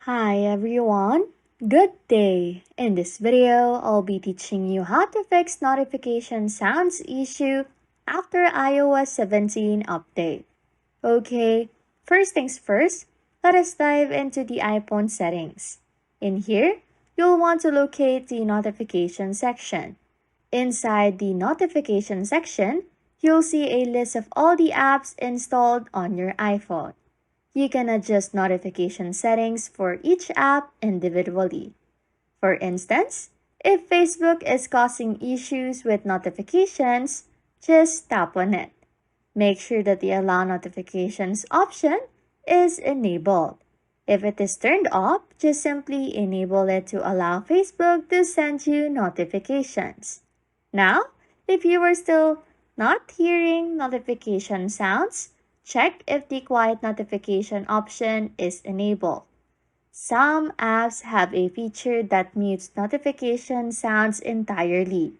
Hi everyone, good day! In this video, I'll be teaching you how to fix notification sounds issue after iOS 17 update. Okay, first things first, let us dive into the iPhone settings. In here, you'll want to locate the notification section. Inside the notification section, you'll see a list of all the apps installed on your iPhone. You can adjust notification settings for each app individually. For instance, if Facebook is causing issues with notifications, just tap on it. Make sure that the Allow Notifications option is enabled. If it is turned off, just simply enable it to allow Facebook to send you notifications. Now, if you are still not hearing notification sounds, check if the quiet notification option is enabled. Some apps have a feature that mutes notification sounds entirely.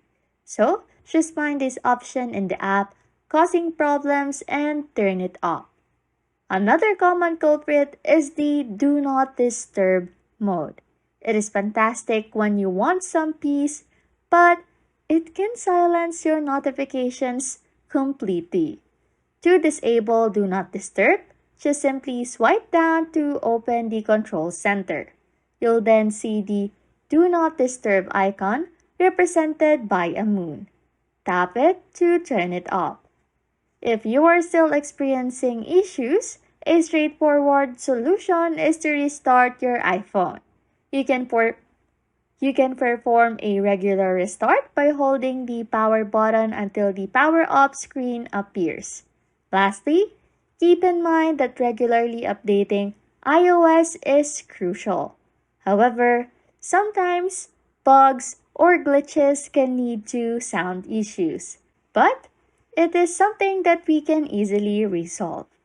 So, just find this option in the app causing problems and turn it off. Another common culprit is the Do Not Disturb mode. It is fantastic when you want some peace, but it can silence your notifications completely. To disable Do Not Disturb, just simply swipe down to open the control center. You'll then see the Do Not Disturb icon represented by a moon. Tap it to turn it off. If you are still experiencing issues, a straightforward solution is to restart your iPhone. You can perform a regular restart by holding the power button until the power off screen appears. Lastly, keep in mind that regularly updating iOS is crucial. However, sometimes bugs or glitches can lead to sound issues, but it is something that we can easily resolve.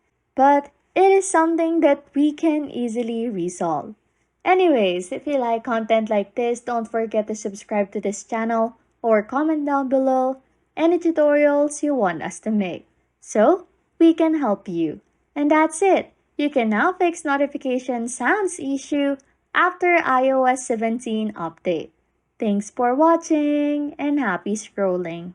Anyways, if you like content like this, don't forget to subscribe to this channel or comment down below any tutorials you want us to make, so we can help you. And that's it. You can now fix notification sounds issue after iOS 17 update. Thanks for watching and happy scrolling.